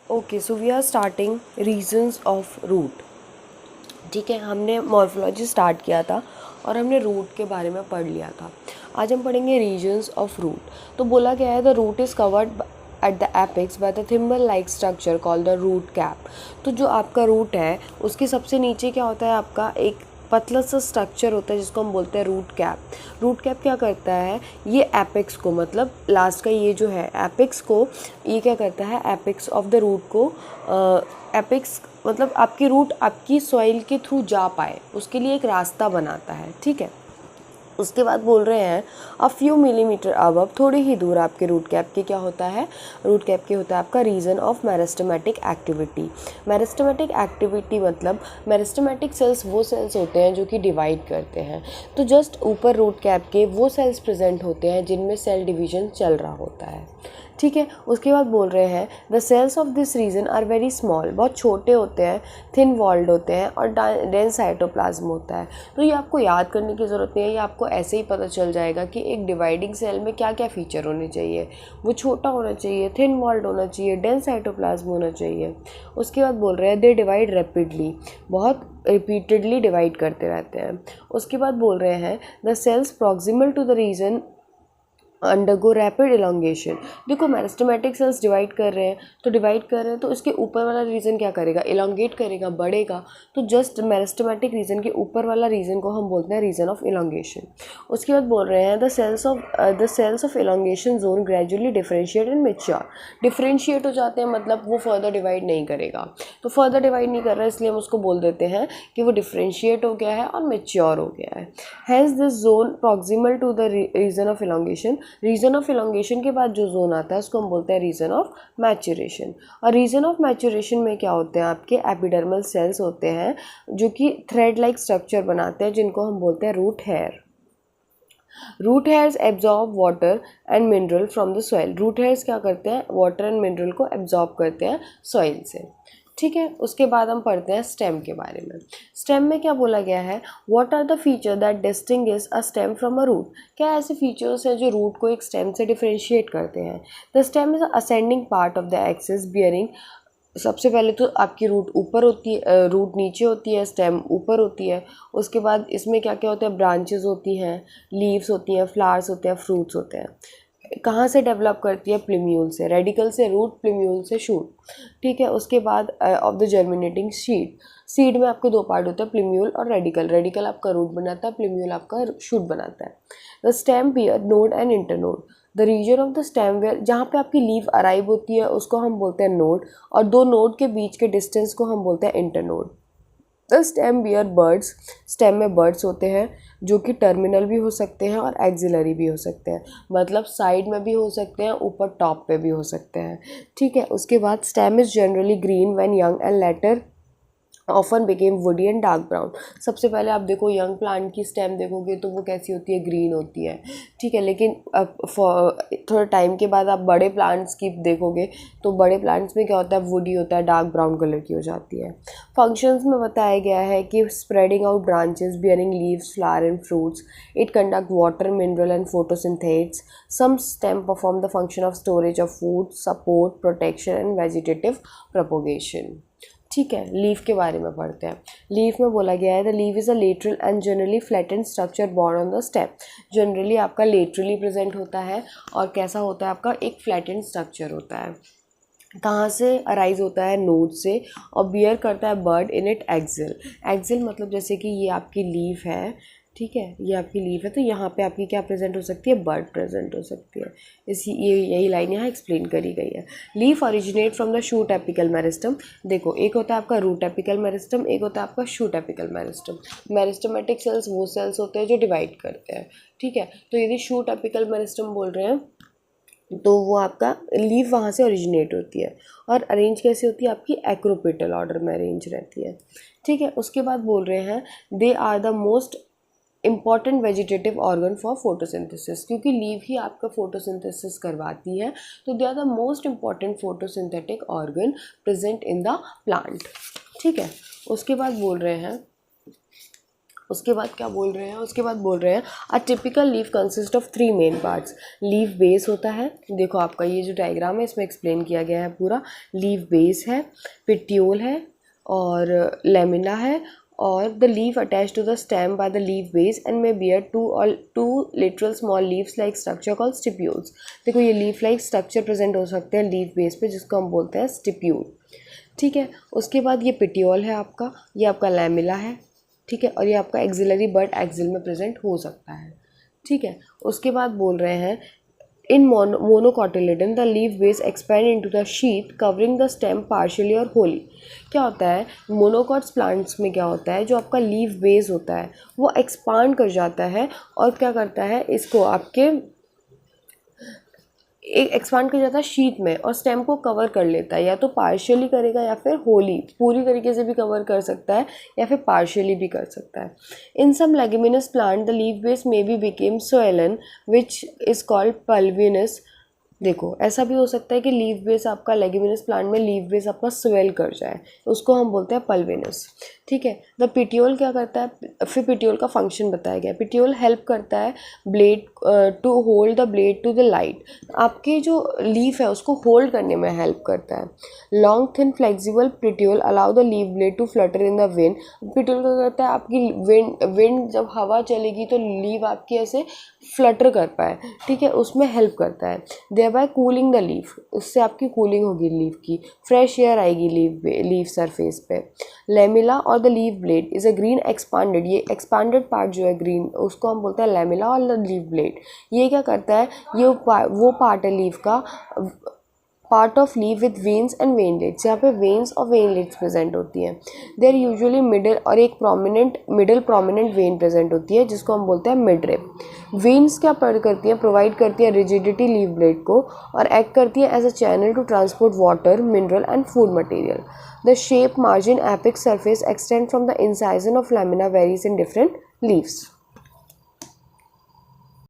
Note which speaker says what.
Speaker 1: Okay, so we are starting regions of root. ठीक है, हमने मॉर्फोलॉजी स्टार्ट किया था और हमने रूट के बारे में पढ़ लिया था। आज हम पढ़ेंगे रीजंस ऑफ रूट। तो बोला गया है the root is covered at the apex by the thimble like structure called the root cap. तो जो आपका रूट है उसके सबसे नीचे क्या होता है, आपका एक पतला सा स्ट्रक्चर होता है जिसको हम बोलते हैं रूट कैप। रूट कैप क्या करता है, ये एपेक्स को, मतलब लास्ट का ये जो है एपेक्स को, ये क्या करता है, एपेक्स ऑफ द रूट को, एपेक्स मतलब आपकी रूट आपकी सॉइल के थ्रू जा पाए उसके लिए एक रास्ता बनाता है। ठीक है, उसके बाद बोल रहे हैं अ फ्यू मिलीमीटर अबव, थोड़ी ही दूर आपके रूट कैप के क्या होता है, रूट कैप के होता है आपका region of meristematic activity. Meristematic activity मतलब मेरिस्टेमेटिक सेल्स वो सेल्स होते हैं जो कि डिवाइड करते हैं। तो जस्ट ऊपर रूट कैप के वो सेल्स प्रेजेंट होते हैं जिनमें सेल डिवीजन चल रहा होता है। ठीक है, उसके बाद बोल रहे हैं the cells of this region are very small, बहुत छोटे होते हैं, थिन वॉल्ड होते हैं और डेंस साइटोप्लाज्म होता है। तो ये आपको याद करने की ज़रूरत नहीं है, ये आपको ऐसे ही पता चल जाएगा कि एक डिवाइडिंग सेल में क्या क्या फीचर होने चाहिए। वो छोटा होना चाहिए, थिन वॉल्ड होना चाहिए, डेंस साइटोप्लाज्म होना चाहिए। उसके बाद बोल रहे हैं दे डिवाइड रैपिडली, बहुत रिपीटेडली डिवाइड करते रहते हैं। उसके बाद बोल रहे हैं the cells proximal to the region undergo rapid elongation. देखो मेरिस्टेमेटिक सेल्स डिवाइड कर रहे हैं तो इसके ऊपर वाला रीजन क्या करेगा, इलोंगेट करेगा, बढ़ेगा। तो जस्ट मेरिस्टेमेटिक रीजन के ऊपर वाला रीजन को हम बोलते हैं रीजन ऑफ इलोंगेशन। उसके बाद बोल रहे हैं the cells of elongation zone gradually differentiate and mature. Differentiate हो जाते हैं मतलब वो फर्दर डिवाइड नहीं करेगा, तो फर्दर डिवाइड नहीं कर रहा है इसलिए हम उसको बोल देते हैं कि वो डिफरेंशिएट हो गया है और मैच्योर हो गया है। Has this zone proximal to the region of elongation. Region of elongation के बाद जो जोन आता है उसको हम बोलते हैं रीजन ऑफ मैच्योरेशन। और रीजन ऑफ मैच्योरेशन में क्या होते हैं, आपके एपिडर्मल सेल्स होते हैं जो कि थ्रेड लाइक स्ट्रक्चर बनाते हैं जिनको हम बोलते हैं root hair. Root hairs absorb water and mineral from the soil. Root hairs क्या करते हैं, वाटर एंड मिनरल को एब्जॉर्ब करते हैं सॉइल से। ठीक है, उसके बाद हम पढ़ते हैं स्टेम के बारे में। स्टेम में क्या बोला गया है, what are the feature that distinguish a stem from a root. क्या ऐसे फीचर्स हैं जो रूट को एक स्टेम से डिफरेंशिएट करते हैं। The stem is ascending part of the axis bearing. सबसे पहले तो आपकी रूट ऊपर होती है, रूट नीचे होती है, स्टेम ऊपर होती है। उसके बाद इसमें क्या क्या होता है, ब्रांचेस होती हैं, लीव्स होती हैं, फ्लावर्स होते हैं, फ्रूट्स होते हैं। कहाँ से डेवलप करती है, प्लूम्यूल से, रेडिकल से रूट, प्लूम्यूल से शूट। ठीक है, उसके बाद of the germinating seed. Seed में आपके दो पार्ट होते हैं, प्लूम्यूल और रेडिकल। रेडिकल आपका रूट बनाता है, प्लूम्यूल आपका शूट बनाता है। The stem bear node and internode. The region of the stem where, जहाँ पे आपकी लीव अराइव होती है उसको हम बोलते हैं नोड, और दो नोड के बीच के डिस्टेंस को हम बोलते हैं internode. The stem bear buds. स्टेम में बर्ड्स होते हैं जो कि टर्मिनल भी हो सकते हैं और एक्सिलरी भी हो सकते हैं, मतलब साइड में भी हो सकते हैं, ऊपर टॉप पे भी हो सकते हैं। ठीक है, उसके बाद stem is generally green when young and later often became woody and dark brown. सबसे पहले आप देखो यंग प्लांट की स्टेम देखोगे तो वो कैसी होती है, ग्रीन होती है। ठीक है, लेकिन अब थोड़ा टाइम के बाद आप बड़े प्लांट्स की देखोगे तो बड़े प्लांट्स में क्या होता है, वुडी होता है, डार्क ब्राउन कलर की हो जाती है। फंक्शंस में बताया गया है कि spreading out branches, bearing leaves, flower and fruits, it conduct water, mineral and photosynthates. Some stem perform the function of storage of food, support, protection and vegetative propagation. ठीक है, लीफ के बारे में पढ़ते हैं। लीफ में बोला गया है the leaf is a lateral and generally flattened structure borne on the stem. Generally आपका लेटरली प्रेजेंट होता है और कैसा होता है, आपका एक फ्लैटेंड स्ट्रक्चर होता है। कहाँ से अराइज होता है, नोड से, और बियर करता है bud in it axil. Axil मतलब जैसे कि ये आपकी लीफ है, ठीक है, ये आपकी लीफ है, तो यहाँ पे आपकी क्या प्रेजेंट हो सकती है, बर्ड प्रेजेंट हो सकती है। यही लाइन यहाँ एक्सप्लेन करी गई है। Leaf originate from the shoot apical meristem. देखो, एक होता है आपका रूट एपिकल मेरिस्टम, एक होता है आपका shoot apical meristem. Meristematic cells वो सेल्स होते हैं जो डिवाइड करते हैं। ठीक है, तो यदि शूट एपिकल मेरिस्टम बोल रहे हैं तो वो आपका लीफ वहाँ से ओरिजिनेट होती है और अरेंज कैसे होती है, आपकी एक्रोपेटल ऑर्डर में अरेंज रहती है। ठीक है, उसके बाद बोल रहे हैं they are the most important vegetative organ for photosynthesis. क्योंकि लीव ही आपका फोटोसिंथेसिस करवाती है, तो they are the most important photosynthetic organ present in the plant. ठीक है, उसके बाद बोल रहे हैं उसके बाद क्या बोल रहे हैं, उसके बाद बोल रहे हैं a typical leaf consist of 3 main parts. Leaf base होता है, देखो आपका ये जो डायग्राम है इसमें एक्सप्लेन किया गया है पूरा। लीफ बेस है, पिट्यूल है और लेमिना है, और the leaf attach to the stem by the leaf base and may bear two lateral small leaves like structure called stipules. देखो ये लीफ लाइक स्ट्रक्चर प्रेजेंट हो सकते हैं लीफ बेस पे, जिसको हम बोलते हैं स्टिप्यूल। ठीक है, उसके बाद ये पिट्यूल है आपका, ये आपका लैमिला है। ठीक है, और ये आपका एक्सिलरी बट एक्सिल में प्रेजेंट हो सकता है। ठीक है, उसके बाद बोल रहे हैं in monocotyledon the leaf base expand into the sheath covering the stem partially और होली। क्या होता है मोनोकॉट्स प्लांट्स में, क्या होता है जो आपका लीफ बेस होता है वो एक्सपांड कर जाता है और क्या करता है इसको आपके एक एक्सपांड कर जाता है शीट में और स्टेम को कवर कर लेता है, या तो पार्शियली करेगा या फिर होली पूरी तरीके से भी कवर कर सकता है या फिर पार्शियली भी कर सकता है। In some leguminous plant the leaf base may be become swollen which is called pulvinus. देखो ऐसा भी हो सकता है कि लीफ बेस आपका लेग्यूमिनस प्लांट में लीफ बेस आपका स्वेल कर जाए, उसको हम बोलते हैं पल्विनस। ठीक है, द पिट्यूल क्या करता है, फिर पिट्यूल का फंक्शन बताया गया। पिट्यूल हेल्प करता है blade to hold the blade to the light, आपकी जो लीफ है उसको होल्ड करने में हेल्प करता है। Long thin flexible petiole allow the leaf blade to flutter in the wind. Petiole क्या करता है, आपकी विंड जब हवा चलेगी तो लीफ आपकी ऐसे फ्लटर कर पाए, ठीक है, उसमें हेल्प करता है। देयरबाय कूलिंग द लीफ, उससे आपकी कूलिंग होगी लीफ की, फ्रेश एयर आएगी लीफ सरफेस पे। लेमिला और the leaf blade is a green expanded, ये एक्सपांडेड पार्ट जो है ग्रीन उसको हम बोलते हैं लेमिला और द लीफ ब्लेड। ये क्या करता है, ये वो पार्ट है लीफ का, part of leaf with veins and veinlets, यहाँ पे वेन्स और वेनलेट्स प्रेजेंट होती हैं। देयर यूजुअली मिडिल और एक प्रोमिनेंट वेन प्रेजेंट होती है जिसको हम बोलते हैं मिडरिब। वेन्स क्या करती हैं, प्रोवाइड करती है रिजिडिटी लीफ ब्लेड को और एक्ट करती है as a channel to transport water, mineral and food material. The shape, margin, apex surface extend from the incision of lamina varies in different leaves.